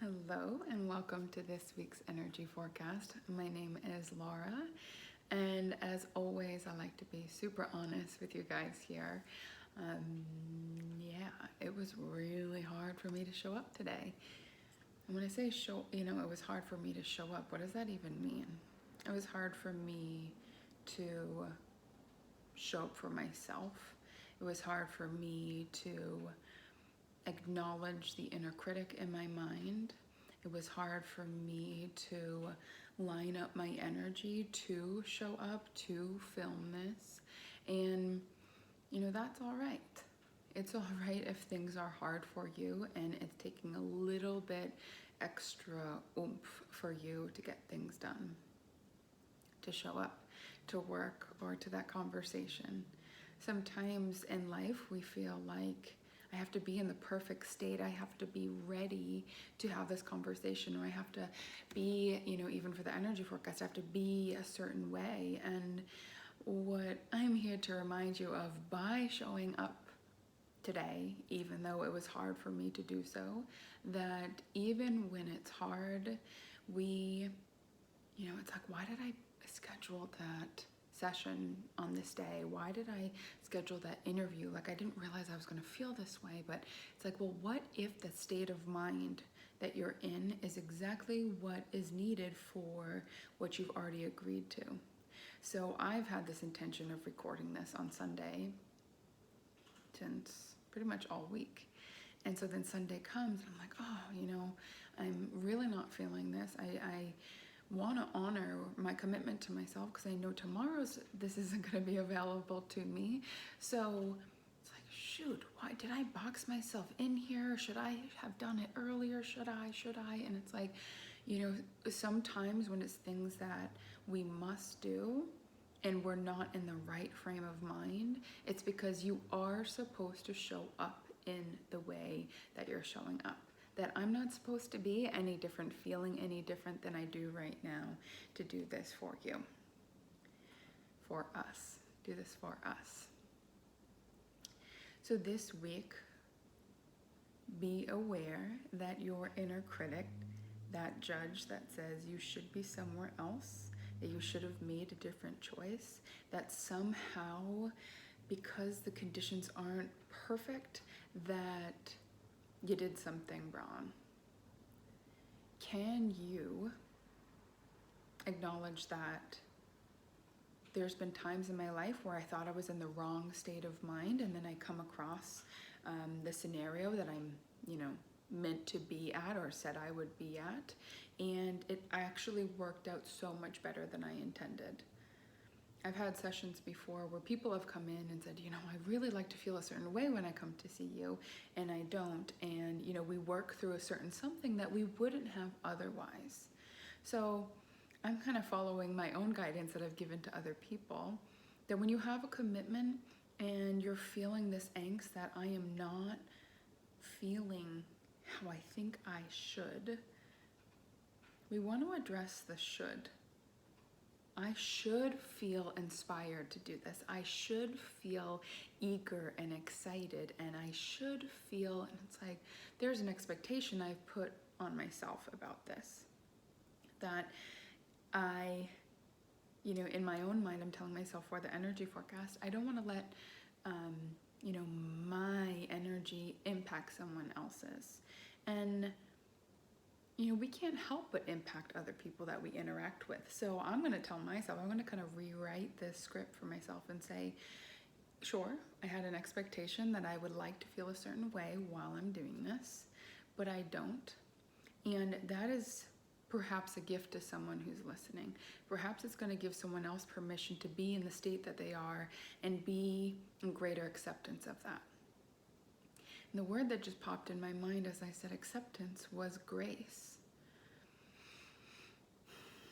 Hello and welcome to this week's energy forecast. My name is Laura, and as always, I like to be super honest with you guys here. It was really hard for me to show up today. And when I say it was hard for me to show up, what does that even mean? It was hard for me to show up for myself. It was hard for me to acknowledge the inner critic in my mind. It was hard for me to line up my energy to show up, to film this. And, that's all right. It's all right if things are hard for you and it's taking a little bit extra oomph for you to get things done, to show up, to work, or to that conversation. Sometimes in life we feel like I have to be in the perfect state. I have to be ready to have this conversation, or I have to be, even for the energy forecast, I have to be a certain way. And what I'm here to remind you of by showing up today, even though it was hard for me to do so, that even when it's hard, it's like, why did I schedule that session on this day? Why did I schedule that interview? Like, I didn't realize I was going to feel this way, but it's like, well, what if the state of mind that you're in is exactly what is needed for what you've already agreed to? So I've had this intention of recording this on Sunday since pretty much all week. And so then Sunday comes and I'm like, I'm really not feeling this. I want to honor my commitment to myself because I know this isn't going to be available to me. So it's like, shoot, why did I box myself in here? Should I have done it earlier? Should I? And it's like, sometimes when it's things that we must do and we're not in the right frame of mind, it's because you are supposed to show up in the way that you're showing up. That I'm not supposed to be any different, feeling any different than I do right now to do this for you, for us, do this for us. So this week, be aware that your inner critic, that judge that says you should be somewhere else, that you should have made a different choice, that somehow, because the conditions aren't perfect, that you did something wrong. Can you acknowledge that there's been times in my life where I thought I was in the wrong state of mind, and then I come across the scenario that I'm, meant to be at or said I would be at, and it actually worked out so much better than I intended. I've had sessions before where people have come in and said, I really like to feel a certain way when I come to see you, and I don't. And, we work through a certain something that we wouldn't have otherwise. So I'm kind of following my own guidance that I've given to other people, that when you have a commitment and you're feeling this angst that I am not feeling how I think I should, we want to address the should. I should feel inspired to do this. I should feel eager and excited, and I should feel, and it's like, there's an expectation I've put on myself about this. That I, in my own mind, I'm telling myself for the energy forecast, I don't want to let, my energy impact someone else's. And we can't help but impact other people that we interact with. So I'm going to tell myself, I'm going to kind of rewrite this script for myself and say, sure, I had an expectation that I would like to feel a certain way while I'm doing this, but I don't. And that is perhaps a gift to someone who's listening. Perhaps it's going to give someone else permission to be in the state that they are and be in greater acceptance of that. And the word that just popped in my mind as I said acceptance was grace.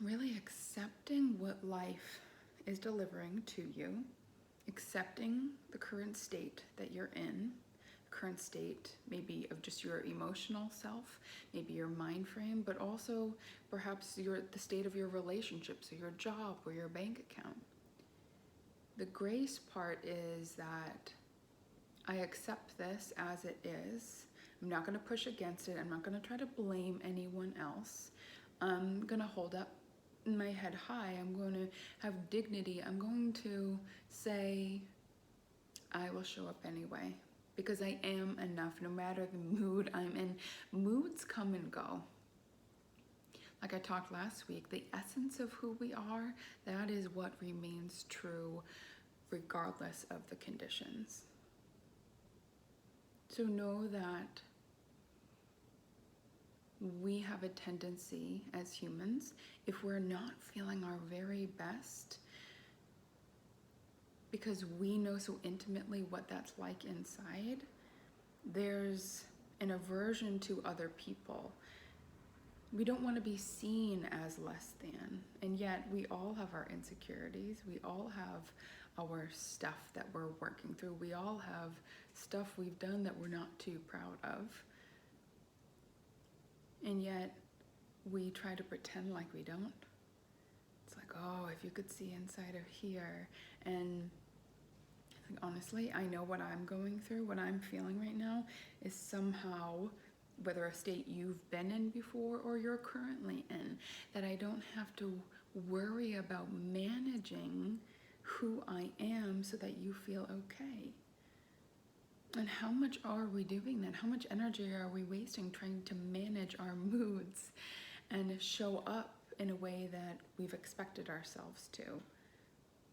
Really accepting what life is delivering to you, accepting the current state that you're in, current state maybe of just your emotional self, maybe your mind frame, but also perhaps the state of your relationships or your job or your bank account. The grace part is that I accept this as it is. I'm not going to push against it. I'm not going to try to blame anyone else. I'm going to hold up my head high. I'm going to have dignity. I'm going to say, I will show up anyway, because I am enough no matter the mood I'm in. Moods come and go. Like I talked last week, the essence of who we are, that is what remains true regardless of the conditions. So know that we have a tendency as humans, if we're not feeling our very best, because we know so intimately what that's like inside, there's an aversion to other people. We don't want to be seen as less than, and yet we all have our insecurities. We all have our stuff that we're working through. We all have stuff we've done that we're not too proud of. And yet we try to pretend like we don't. It's like, oh, if you could see inside of here. And honestly, I know what I'm going through, what I'm feeling right now is somehow, whether a state you've been in before or you're currently in, that I don't have to worry about managing who I am so that you feel okay. And how much are we doing that? How much energy are we wasting trying to manage our moods and show up in a way that we've expected ourselves to?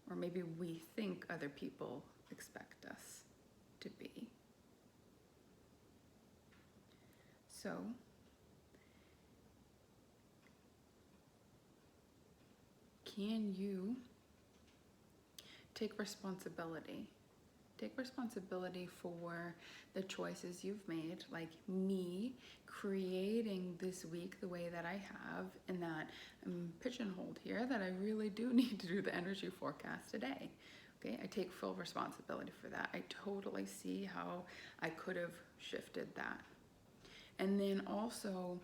Or maybe we think other people expect us to be. So, can you take responsibility? Take responsibility for the choices you've made, like me creating this week the way that I have, and that I'm pigeonholed here, that I really do need to do the energy forecast today. Okay, I take full responsibility for that. I totally see how I could have shifted that. And then also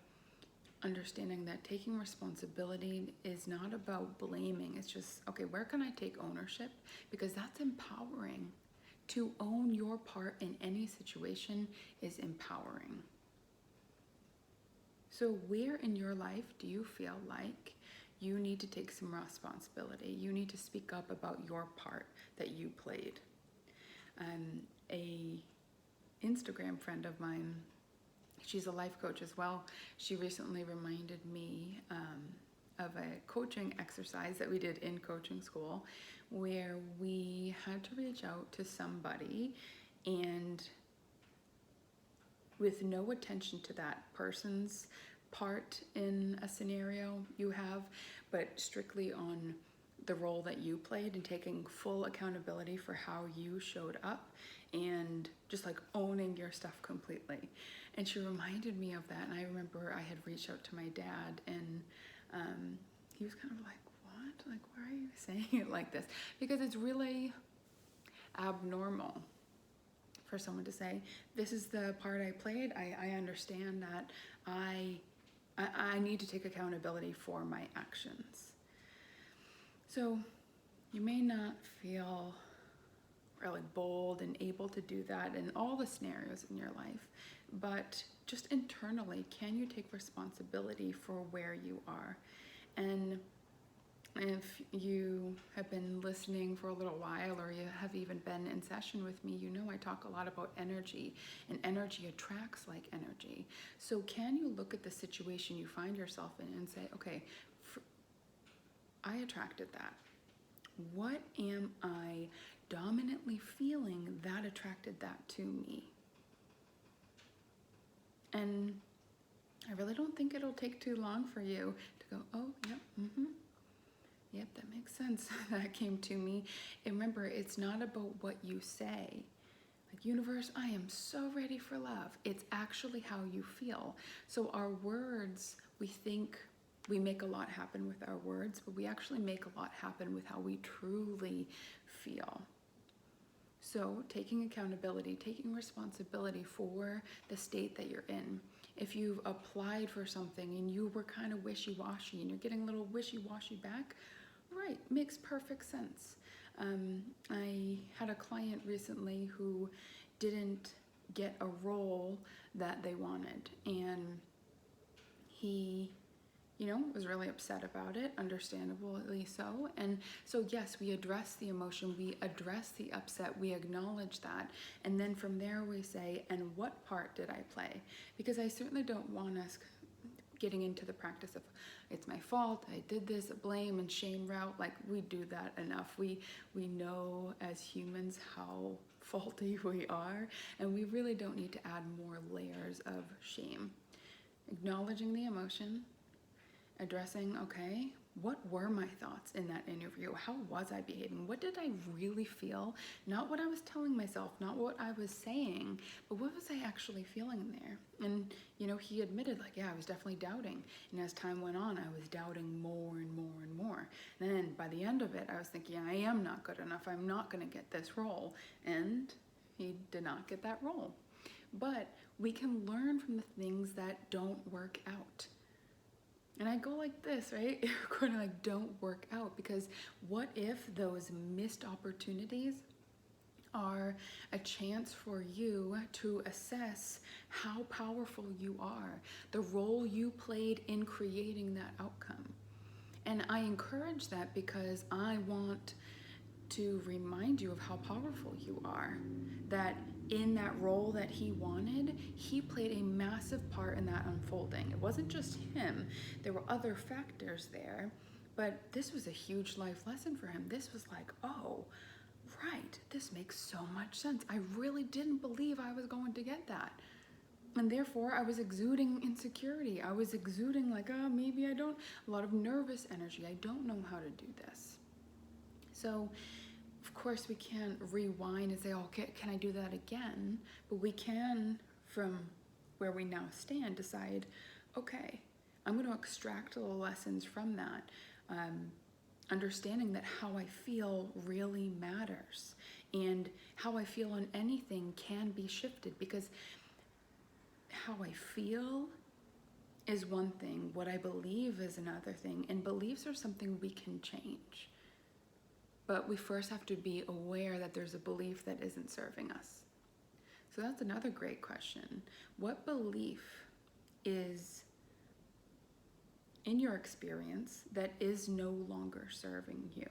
understanding that taking responsibility is not about blaming. It's just, okay, where can I take ownership? Because that's empowering. To own your part in any situation is empowering. So where in your life do you feel like you need to take some responsibility? You need to speak up about your part that you played. A Instagram friend of mine, she's a life coach as well. She recently reminded me of a coaching exercise that we did in coaching school, where we had to reach out to somebody, and with no attention to that person's part in a scenario you have, but strictly on the role that you played and taking full accountability for how you showed up and just like owning your stuff completely. And she reminded me of that, and I remember I had reached out to my dad, and he was kind of like, what? Like, why are you saying it like this? Because it's really abnormal for someone to say, this is the part I played. I understand that I need to take accountability for my actions. So you may not feel really bold and able to do that in all the scenarios in your life, but just internally, can you take responsibility for where you are? And if you have been listening for a little while, or you have even been in session with me, you know I talk a lot about energy, and energy attracts like energy. So can you look at the situation you find yourself in and say, okay, I attracted that. What am I dominantly feeling that attracted that to me? And I really don't think it'll take too long for you to go, oh, yep, yep, that makes sense. That came to me. And remember, it's not about what you say. Like, universe, I am so ready for love. It's actually how you feel. So our words, we think we make a lot happen with our words, but we actually make a lot happen with how we truly feel. So taking accountability, taking responsibility for the state that you're in. If you've applied for something and you were kind of wishy-washy and you're getting a little wishy-washy back, right, makes perfect sense. I had a client recently who didn't get a role that they wanted. And he, was really upset about it, understandably so. And so, yes, we address the emotion, we address the upset, we acknowledge that. And then from there we say, and what part did I play? Because I certainly don't want us getting into the practice of, it's my fault, I did this, blame and shame route. Like, we do that enough. We know as humans how faulty we are, and we really don't need to add more layers of shame. Acknowledging the emotion, addressing, okay, what were my thoughts in that interview? How was I behaving? What did I really feel? Not what I was telling myself, not what I was saying, but what was I actually feeling there? And, he admitted, like, yeah, I was definitely doubting. And as time went on, I was doubting more and more and more. And then by the end of it, I was thinking, I am not good enough. I'm not going to get this role. And he did not get that role. But we can learn from the things that don't work out. And I go like this, right? We're going to like, don't work out, because what if those missed opportunities are a chance for you to assess how powerful you are, the role you played in creating that outcome. And I encourage that because I want to remind you of how powerful you are, that in that role that he wanted, he played a massive part in that unfolding. It wasn't just him, there were other factors there, but this was a huge life lesson for him. This was like, oh, right, this makes so much sense. I really didn't believe I was going to get that. And therefore, I was exuding insecurity. I was exuding like, oh, maybe I don't, a lot of nervous energy. I don't know how to do this. So, of course, we can't rewind and say, oh, can I do that again? But we can, from where we now stand, decide, okay, I'm going to extract the lessons from that, understanding that how I feel really matters, and how I feel on anything can be shifted, because how I feel is one thing, what I believe is another thing, and beliefs are something we can change. But we first have to be aware that there's a belief that isn't serving us. So that's another great question. What belief is in your experience that is no longer serving you?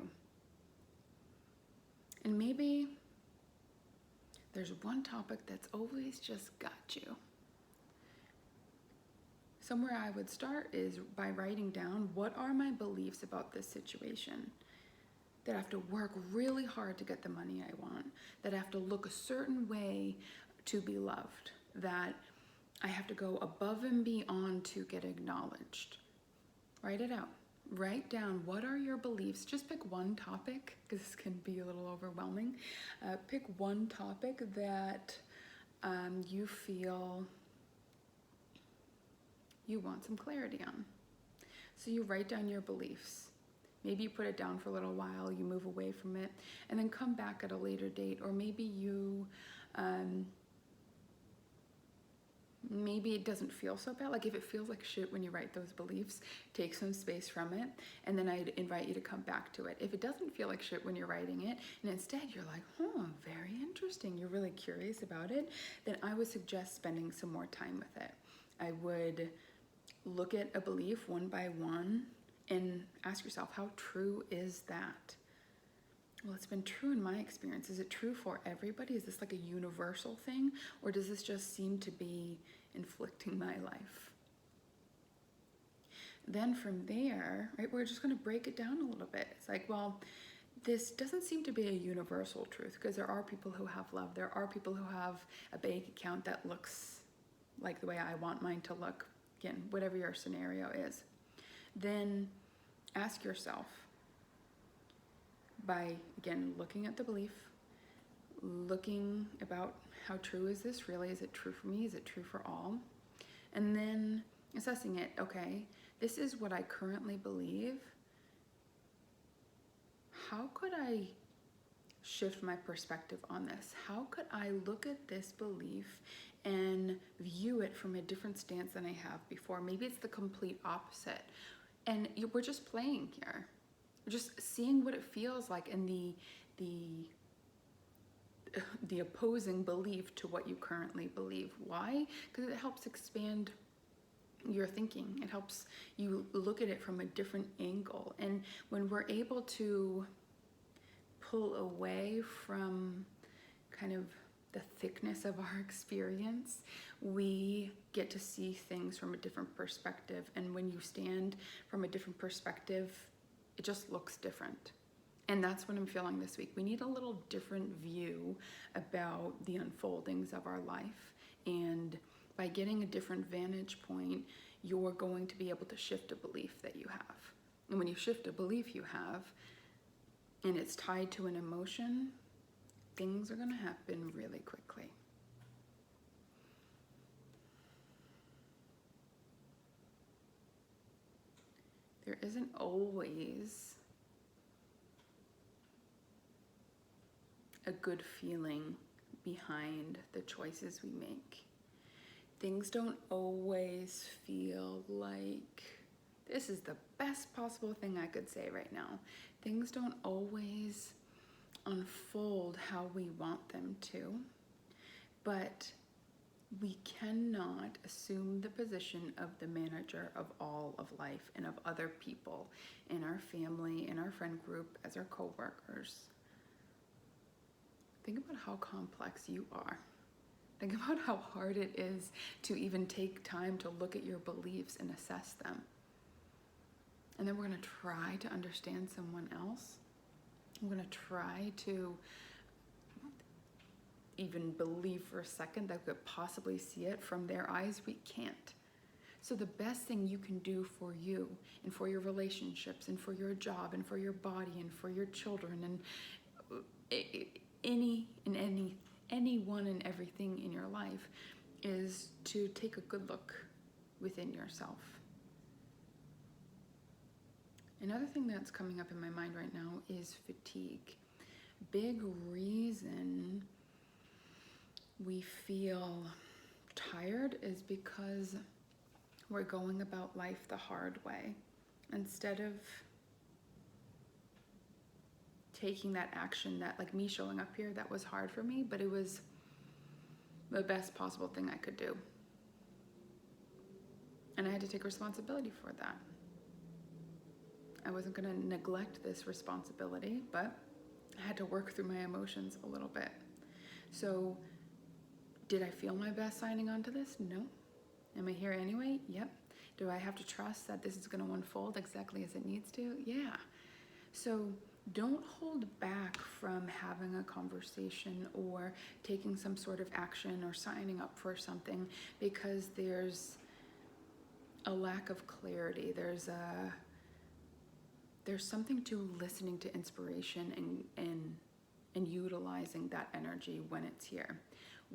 And maybe there's one topic that's always just got you. Somewhere I would start is by writing down, what are my beliefs about this situation? That I have to work really hard to get the money I want, that I have to look a certain way to be loved, that I have to go above and beyond to get acknowledged. Write it out. Write down, what are your beliefs? Just pick one topic, because this can be a little overwhelming. Pick one topic that you feel you want some clarity on. So you write down your beliefs. Maybe you put it down for a little while, you move away from it, and then come back at a later date. Or maybe you, maybe it doesn't feel so bad. Like if it feels like shit when you write those beliefs, take some space from it, and then I'd invite you to come back to it. If it doesn't feel like shit when you're writing it, and instead you're like, very interesting, you're really curious about it, then I would suggest spending some more time with it. I would look at a belief one by one, and ask yourself, how true is that? Well, it's been true in my experience. Is it true for everybody? Is this like a universal thing? Or does this just seem to be inflicting my life? Then from there, right, we're just going to break it down a little bit. It's like, well, this doesn't seem to be a universal truth, because there are people who have love. There are people who have a bank account that looks like the way I want mine to look. Again, whatever your scenario is. Then ask yourself, by, again, looking at the belief, looking about how true is this really? Is it true for me? Is it true for all? And then assessing it, okay, this is what I currently believe. How could I shift my perspective on this? How could I look at this belief and view it from a different stance than I have before? Maybe it's the complete opposite. And we're just playing here. We're just seeing what it feels like, and the the opposing belief to what you currently believe. Why? Because it helps expand your thinking. It helps you look at it from a different angle. And when we're able to pull away from kind of the thickness of our experience, we get to see things from a different perspective. And when you stand from a different perspective, it just looks different. And that's what I'm feeling this week. We need a little different view about the unfoldings of our life. And by getting a different vantage point, you're going to be able to shift a belief that you have. And when you shift a belief you have, and it's tied to an emotion, things are going to happen really quickly. There isn't always a good feeling behind the choices we make. Things don't always feel like, this is the best possible thing I could say right now. Things don't always unfold how we want them to, but we cannot assume the position of the manager of all of life and of other people in our family, in our friend group, as our co-workers. Think about how complex you are. Think about how hard it is to even take time to look at your beliefs and assess them. And then we're going to try to understand someone else. We're going to try to even believe for a second that we could possibly see it from their eyes. We can't. So the best thing you can do for you and for your relationships and for your job and for your body and for your children and anyone and everything in your life is to take a good look within yourself. Another thing that's coming up in my mind right now is fatigue. Big reason we feel tired is because we're going about life the hard way. Instead of taking that action, that, like me showing up here, that was hard for me, but it was the best possible thing I could do. And I had to take responsibility for that. I wasn't going to neglect this responsibility, but I had to work through my emotions a little bit. So, did I feel my best signing on to this? No. Am I here anyway? Yep. Do I have to trust that this is going to unfold exactly as it needs to? Yeah. So, don't hold back from having a conversation or taking some sort of action or signing up for something because there's a lack of clarity. There's something to listening to inspiration and utilizing that energy when it's here.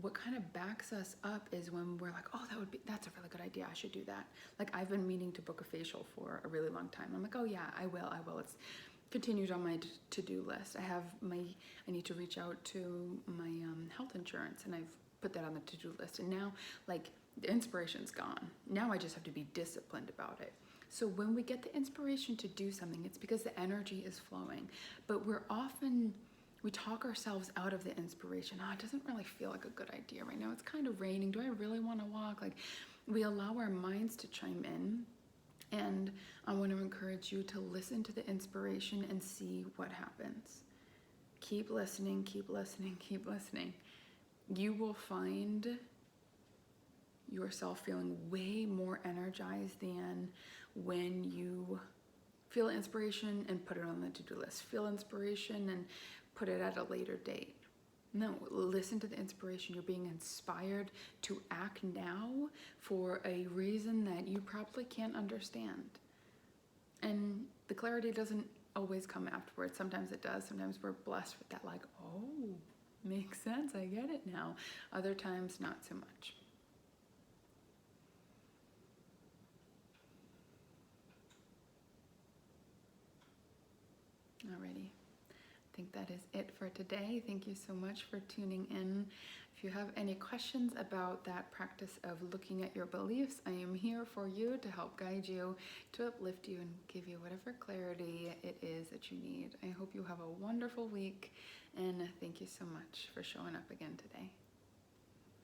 What kind of backs us up is when we're like, oh, that's a really good idea. I should do that. Like, I've been meaning to book a facial for a really long time. I'm like, oh yeah, I will. It's continued on my to-do list. I need to reach out to my health insurance, and I've put that on the to-do list. And now, like, the inspiration's gone. Now I just have to be disciplined about it. So when we get the inspiration to do something, it's because the energy is flowing. But we talk ourselves out of the inspiration. Oh, it doesn't really feel like a good idea right now. It's kind of raining. Do I really want to walk? Like, we allow our minds to chime in. And I want to encourage you to listen to the inspiration and see what happens. Keep listening, keep listening, keep listening. You will find yourself feeling way more energized than when you feel inspiration and put it on the to-do list. Feel inspiration and put it at a later date. No, listen to the inspiration. You're being inspired to act now for a reason that you probably can't understand. And the clarity doesn't always come afterwards. Sometimes it does. Sometimes we're blessed with that, like, oh, makes sense. I get it now. Other times, not so much. Alrighty. think that is it for today. Thank you so much for tuning in. If you have any questions about that practice of looking at your beliefs, I am here for you to help guide you, to uplift you, and give you whatever clarity it is that you need. I hope you have a wonderful week, and thank you so much for showing up again today.